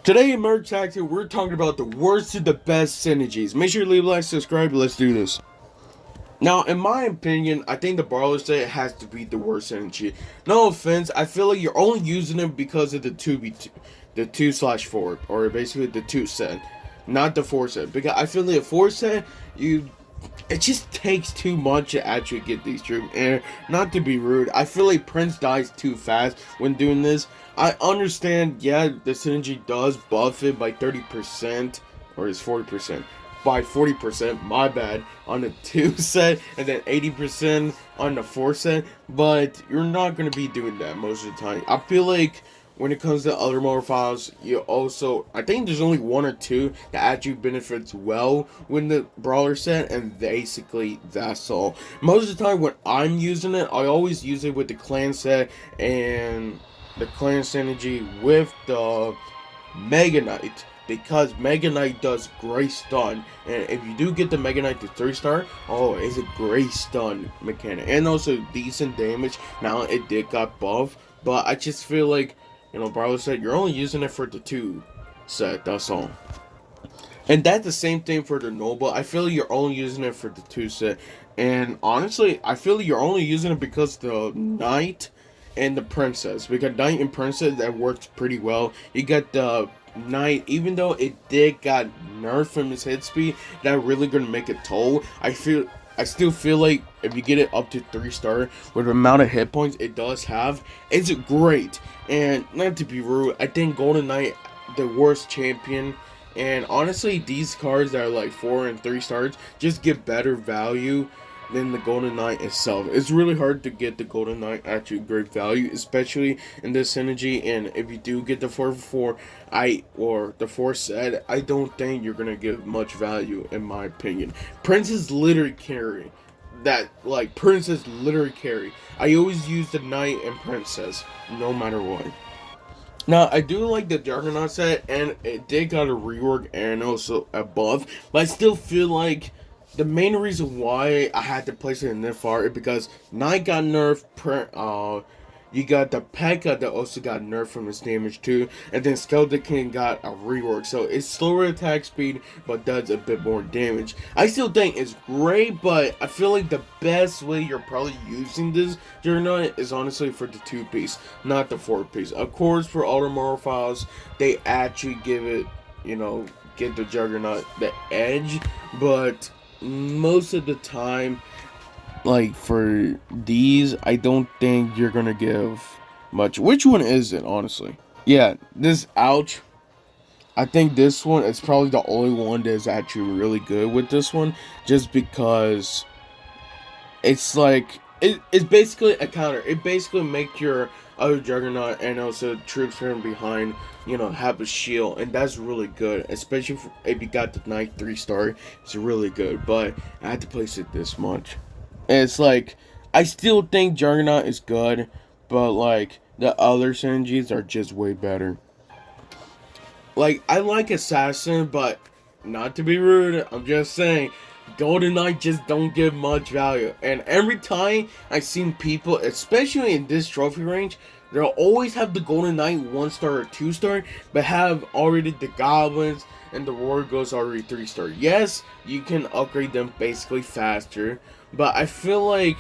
Today in Merch Tactic, we're talking about the worst of the best synergies. Make sure to leave a like, subscribe, let's do this. Now, in my opinion, I think the Brawler set has to be the worst synergy. No offense, I feel like you're only using it because of the 2v2, the 2/4, or basically the 2 set, not the 4 set. Because I feel like the 4 set, it just takes too much to actually get these troops. And not to be rude, I feel like Prince dies too fast when doing this. I understand, yeah, the synergy does buff it by 30%, or is 40%. By 40%, my bad, on the 2 set, and then 80% on the 4 set, but you're not going to be doing that most of the time. I feel like when it comes to other modifiers, you also, I think there's only 1 or 2 that actually benefits well with the Brawler set, and basically that's all. Most of the time when I'm using it, I always use it with the Clan set and the Clan synergy with the Mega Knight, because Mega Knight does great stun, and if you do get the Mega Knight to 3-star, oh, it's a great stun mechanic, and also decent damage. Now it did got buff, but I just feel like, Brawler said you're only using it for the 2 set, that's all. And that's the same thing for the Noble. I feel like you're only using it for the 2 set, and honestly, I feel like you're only using it because the Knight and the Princess, because Knight and Princess, that works pretty well. You got the Knight, even though it did got nerfed from his hit speed, that really gonna make a toll. I still feel like if you get it up to 3-star with the amount of hit points it does have, it's great. And not to be rude, I think Golden Knight, the worst champion. And honestly, these cards that are like 4 and 3 stars just get better value than the Golden Knight itself. It's really hard to get the Golden Knight actually great value, especially in this synergy. And if you do get the 4/4, or the 4 set, I don't think you're gonna give much value in my opinion. Princess literally carry. Princess literally carry. I always use the Knight and Princess, no matter what. Now, I do like the Juggernaut set, and it did got a rework and also a buff, but I still feel like the main reason why I had to place it in this far is because Knight got nerfed, you got the Pekka that also got nerfed from his damage too, and then Skeleton King got a rework, so it's slower attack speed, but does a bit more damage. I still think it's great, but I feel like the best way you're probably using this Juggernaut is honestly for the 2-piece, not the 4-piece. Of course, for other modifiers, they actually give it, get the Juggernaut the edge, but most of the time, like for these, I don't think you're gonna give much. Which one is it, honestly? Yeah, this ouch. I think this one is probably the only one that's actually really good with this one, just because it's like it's basically a counter. It basically makes your other Juggernaut and also troops from behind, have a shield, and that's really good. Especially if you got the Knight 3-star, it's really good. But I had to place it this much. And it's like, I still think Juggernaut is good, but like the other synergies are just way better. Like, I like Assassin, but not to be rude, I'm just saying, Golden Knight just don't give much value. And every time I've seen people, especially in this trophy range, they'll always have the Golden Knight 1-star or 2-star, but have already the Goblins and the Warrior Ghosts already 3-star. Yes, you can upgrade them basically faster, but I feel like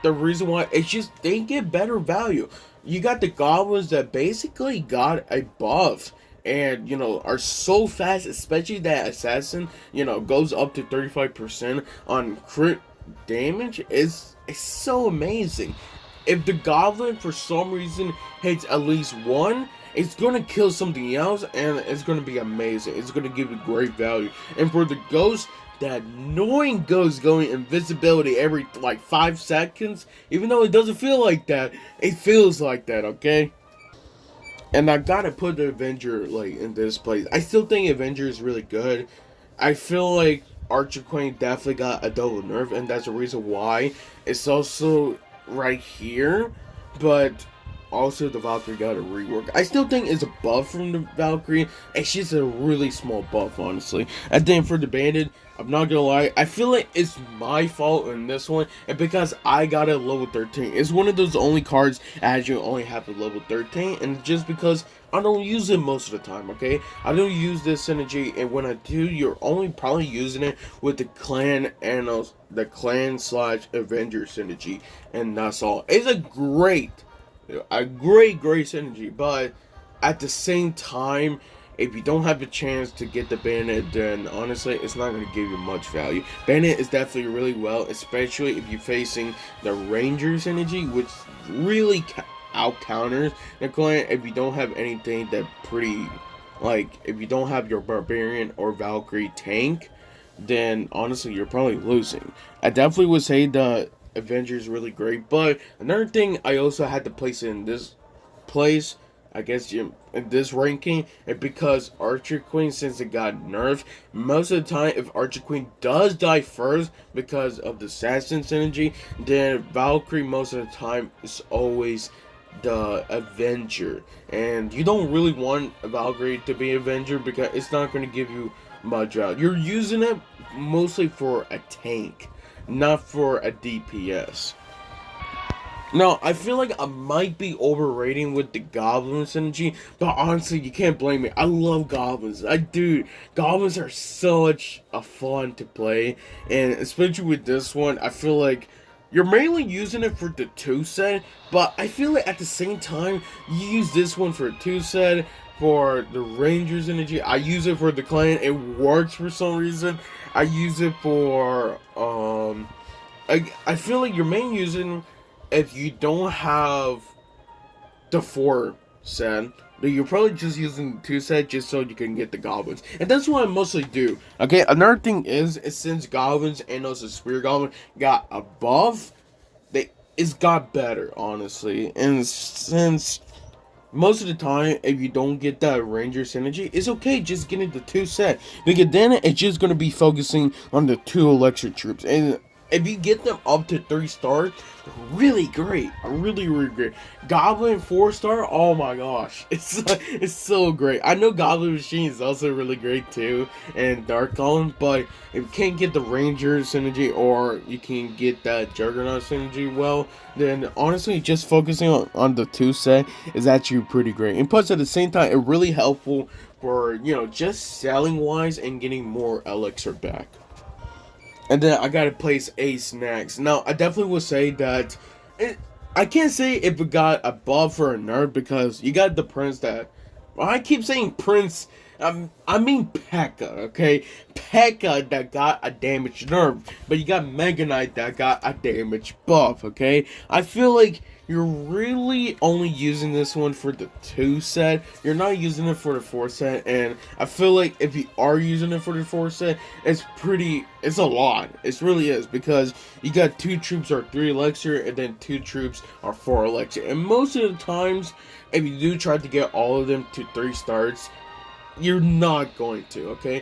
the reason why, it's just they get better value. You got the Goblins that basically got a buff and are so fast, especially that Assassin goes up to 35% on crit damage. It's so amazing. If the Goblin for some reason hits at least 1, it's gonna kill something else, and it's gonna be amazing. It's gonna give you great value. And for the Ghost, that annoying Ghost going invisibility every like 5 seconds, even though it doesn't feel like that, it feels like that, okay? And I gotta put the Avenger in this place. I still think Avenger is really good. I feel like Archer Queen definitely got a double nerf, and that's the reason why. It's also right here, but also the Valkyrie got a rework. I still think it's a buff from the Valkyrie. It's just a really small buff, honestly. And then for the Bandit, I'm not gonna lie, I feel like it's my fault in this one, and because I got it level 13. It's one of those only cards as you only have a level 13, and just because I don't use it most of the time, okay? I don't use this synergy, and when I do, you're only probably using it with the clan and the clan slash Avenger synergy, and that's all. It's a great synergy, but at the same time, if you don't have the chance to get the Bandit, then honestly, it's not going to give you much value. Bandit is definitely really well, especially if you're facing the Ranger synergy, which really out counters the clan. If you don't have anything that pretty, like, if you don't have your Barbarian or Valkyrie tank, then honestly, you're probably losing. I definitely would say the Avenger is really great, but another thing I also had to place in this place, I guess, in this ranking, and because Archer Queen, since it got nerfed, most of the time, if Archer Queen does die first because of the Assassin synergy, then Valkyrie most of the time is always the Avenger, and you don't really want a Valkyrie to be Avenger because it's not going to give you much out. You're using it mostly for a tank, not for a DPS. Now, I feel like I might be overrating with the Goblin synergy, but honestly, you can't blame me. I love Goblins. Goblins are such a fun to play, and especially with this one, I feel like you're mainly using it for the 2 set, but I feel like at the same time, you use this one for a 2 set, for the Rangers energy. I use it for the clan. It works for some reason. I use it for, I feel like you're mainly using, if you don't have the 4 set, then you're probably just using the 2 set just so you can get the Goblins. And that's what I mostly do. Okay, another thing is since Goblins and also Spear Goblin got a buff, it's got better, honestly. And since most of the time, if you don't get that Ranger synergy, it's okay just getting the 2 set. Because then it's just going to be focusing on the 2 Electric troops. And if you get them up to 3 stars, really great. Really, really great. Goblin 4-star, oh my gosh. It's so great. I know Goblin Machine is also really great too, and Dark Golem, but if you can't get the Ranger synergy or you can get that Juggernaut synergy well, then honestly, just focusing on the 2 set is actually pretty great. And plus, at the same time, it's really helpful for, just selling wise and getting more elixir back. And then I gotta place Ace next. Now, I definitely would say that I can't say if it got a buff or a nerf because you got the Prince that. Well, I keep saying Prince. I mean Pekka, okay? Pekka that got a damage nerf, but you got Mega Knight that got a damage buff, okay? I feel like you're really only using this one for the 2 set. You're not using it for the 4 set, and I feel like if you are using it for the 4 set, it's a lot. It really is, because you got 2 troops are 3 elixir, and then 2 troops are 4 elixir. And most of the times, if you do try to get all of them to 3 stars, you're not going to, okay?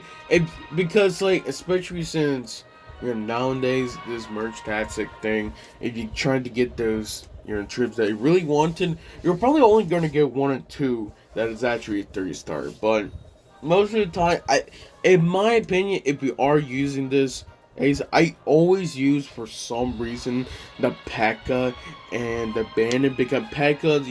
Because, like, especially since, nowadays, this merge tactic thing, if you're trying to get those, troops that you really wanted, you're probably only going to get 1 or 2 that is actually a 3-star. But most of the time, in my opinion, if you are using this, I always use, for some reason, the Pekka and the Bandit, because Pekka's,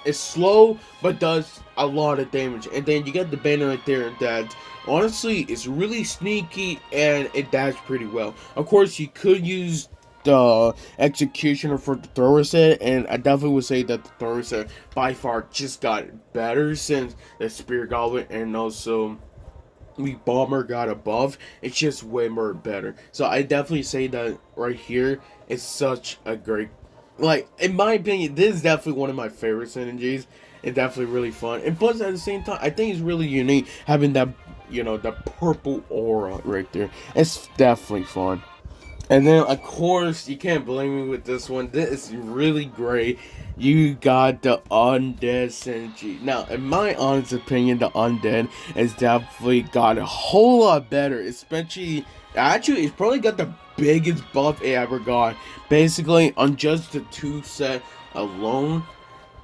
it's slow, but does a lot of damage. And then you got the Bandit right there that, honestly, is really sneaky, and it does pretty well. Of course, you could use the Executioner for the thrower set, and I definitely would say that the thrower set by far just got better since the Spear Goblin and also the Bomber got a buff. It's just way more better. So I definitely say that right here is such a great, like, in my opinion, this is definitely one of my favorite synergies. It's definitely really fun, and plus at the same time, I think it's really unique having that, that purple aura right there. It's definitely fun. And then, of course, you can't blame me with this one. This is really great. You got the Undead synergy. Now, in my honest opinion, the Undead has definitely got a whole lot better. Especially, actually, it's probably got the biggest buff it ever got. Basically, on just the 2 set alone,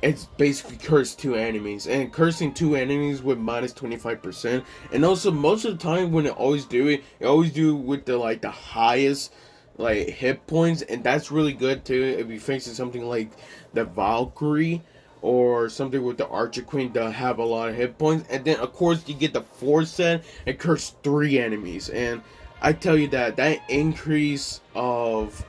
it's basically curse two enemies, and cursing two enemies with minus 25%. And also most of the time when it always do with the like the highest like hit points, and that's really good too if you're facing something like the Valkyrie or something with the Archer Queen that have a lot of hit points. And then of course you get the 4 set and curse three enemies, and I tell you that increase of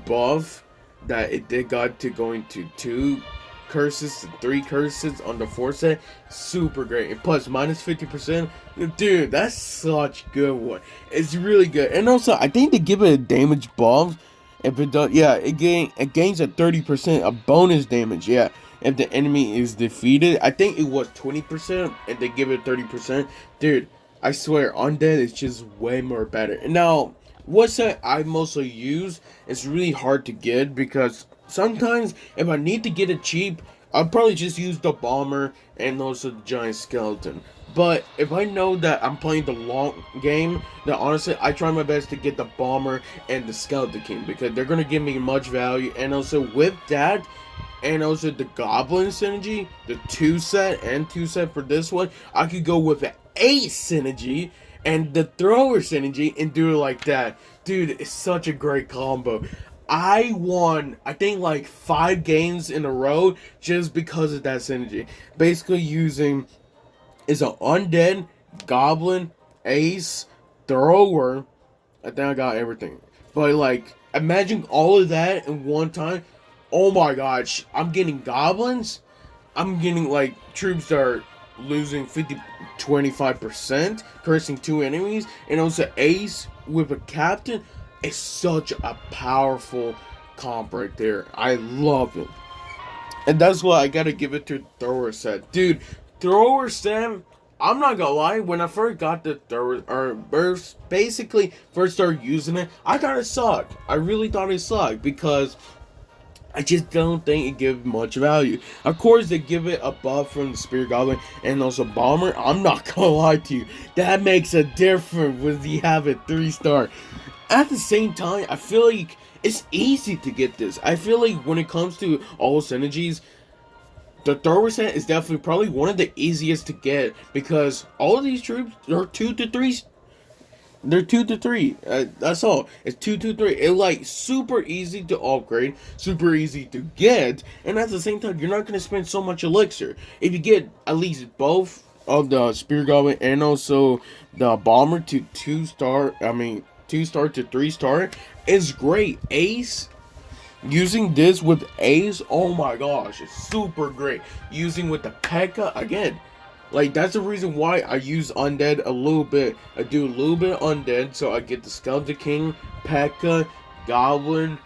buff that it did got to going to 2 curses to 3 curses on the 4 set, super great. And plus minus 50%, dude, that's such good one. It's really good. And also I think they give it a damage buff. If it does, yeah, it gains a 30% of bonus damage, yeah, if the enemy is defeated. I think it was 20% and they give it 30%. Dude, I swear, Undead is just way more better. And now, what set I mostly use is really hard to get, because sometimes if I need to get it cheap, I'll probably just use the Bomber and also the Giant Skeleton. But if I know that I'm playing the long game, then honestly, I try my best to get the Bomber and the Skeleton King, because they're going to give me much value. And also with that, and also the Goblin synergy, the 2 set and 2 set for this one, I could go with the 8 synergy and the Thrower synergy and do it like that. Dude, it's such a great combo. I won, I think, like 5 games in a row just because of that synergy. Basically using is an Undead, Goblin, Ace, Thrower. I think I got everything. But like, imagine all of that in one time. Oh my gosh, I'm getting goblins. I'm getting like troops that are losing 25%, cursing 2 enemies, and also Ace with a captain. It's such a powerful comp right there. I love it. And that's why I gotta give it to Thrower set. Dude, Thrower set, I'm not gonna lie, when I first got the Thrower, or basically first started using it, I thought it sucked. I really thought it sucked, because I just don't think it gives much value. Of course, they give it a buff from the Spirit Goblin and also Bomber. I'm not gonna lie to you, that makes a difference when you have a 3-star. At the same time, I feel like it's easy to get this. I feel like when it comes to all synergies, the Thrower set is definitely probably one of the easiest to get, because all of these troops are 2 to 3. They're 2 to 3. That's all. It's 2 to 3. It's like super easy to upgrade, super easy to get, and at the same time, you're not gonna spend so much elixir. If you get at least both of the Spear Goblin and also the Bomber to 2-star, 2-star to 3-star, it's great. Ace. Using this with Ace, oh my gosh, it's super great. Using with the Pekka, again, like, that's the reason why I use Undead a little bit. I do a little bit of Undead, so I get the Skeleton King, Pekka, Goblin,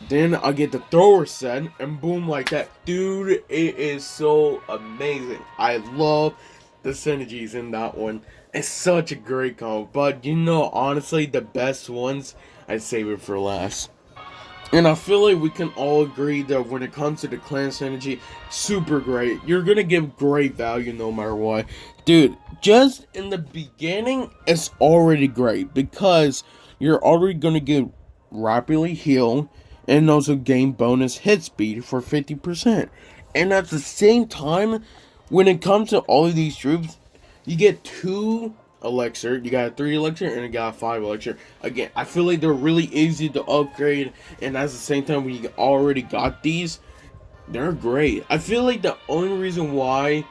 then I get the Thrower set, and boom, like that. Dude, it is so amazing. I love the synergies in that one. It's such a great combo. But, honestly, the best ones, I save it for last. And I feel like we can all agree that when it comes to the clan synergy, super great. You're gonna give great value no matter what. Dude, just in the beginning, it's already great, because you're already gonna get rapidly heal and also gain bonus hit speed for 50%. And at the same time, when it comes to all of these troops, you get 2 elixir, you got a 3 elixir, and you got a 5 elixir. Again, I feel like they're really easy to upgrade, and at the same time, when you already got these, they're great. I feel like the only reason why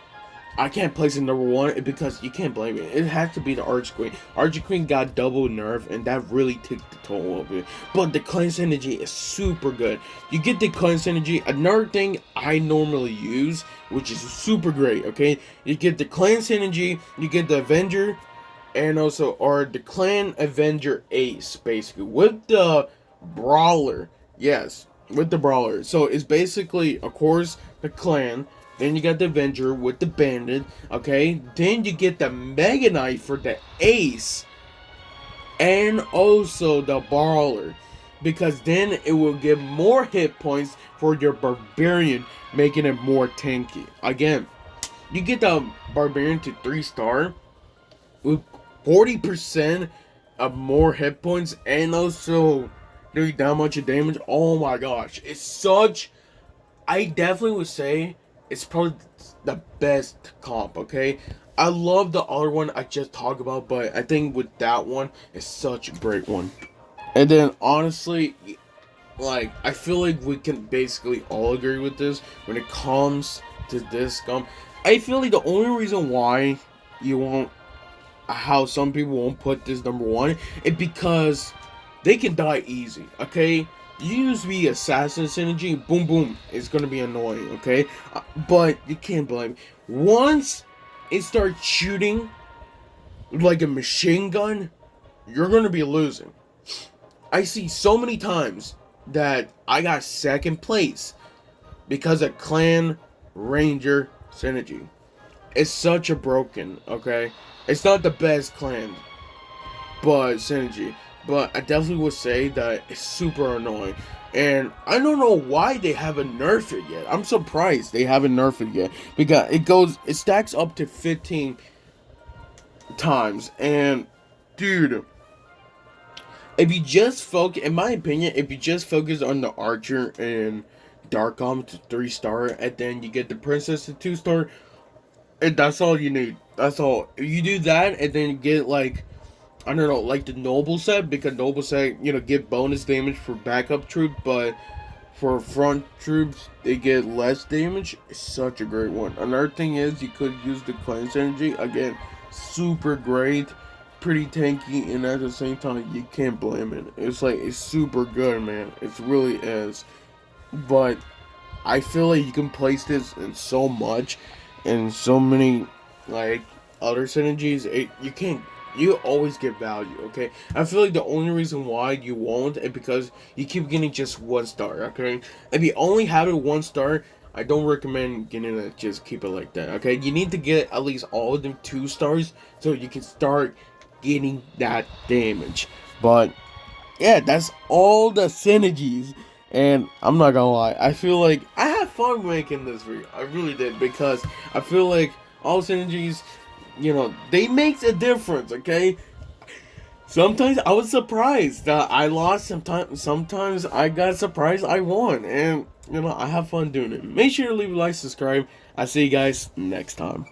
I can't place it number 1 is because you can't blame it. It has to be the Archer Queen. Archer Queen got double nerf, and that really took the toll of it. But the clan synergy is super good. You get the clan synergy. Another thing I normally use, which is super great, okay? You get the clan synergy, you get the Avenger, and also, or the Clan Avenger Ace, basically, with the Brawler. Yes, with the Brawler. So it's basically, of course, the Clan. Then you got the Avenger with the Bandit. Okay, then you get the Mega Knight for the Ace, and also the Brawler, because then it will give more hit points for your Barbarian, making it more tanky. Again, you get the Barbarian to 3-star with 40% of more hit points, and also doing that much of damage. Oh my gosh, it's such, I definitely would say it's probably the best comp, okay? I love the other one I just talked about, but I think with that one, it's such a great one. And then honestly, like I feel like we can basically all agree with this when it comes to this comp. I feel like the only reason why you won't, how some people won't put this number one, is because they can die easy. Okay, you use the assassin synergy, boom boom, it's gonna be annoying. Okay, but you can't blame me. Once it starts shooting like a machine gun, you're gonna be losing. I see so many times that I got second place because of clan ranger synergy. It's such a broken, okay? It's not the best clan, but synergy. But I definitely would say that it's super annoying. And I don't know why they haven't nerfed it yet. I'm surprised they haven't nerfed it yet. Because it stacks up to 15 times. And dude, if you just focus, in my opinion, if you just focus on the archer and dark arm to 3-star, and then you get the princess to 2-star, and that's all you need. That's all. If you do that, and then you get like, I don't know, like the noble set, because noble set, give bonus damage for backup troops, but for front troops, they get less damage. It's such a great one. Another thing is, you could use the cleanse energy. Again, super great. Pretty tanky, and at the same time, you can't blame it. It's like, it's super good, man. It really is. But I feel like you can place this in so much, and so many, like, other synergies. You always get value, okay? I feel like the only reason why you won't is because you keep getting just 1-star, okay? If you only have it 1-star, I don't recommend getting it, just keep it like that, okay? You need to get at least all of them 2-stars so you can start getting that damage. But yeah, that's all the synergies. And I'm not gonna lie, I feel like I had fun making this video. I really did, because I feel like all synergies, they makes a difference, okay? Sometimes I was surprised that I lost, sometimes I got surprised I won, and I have fun doing it. Make sure to leave a like, subscribe. I'll see you guys next time.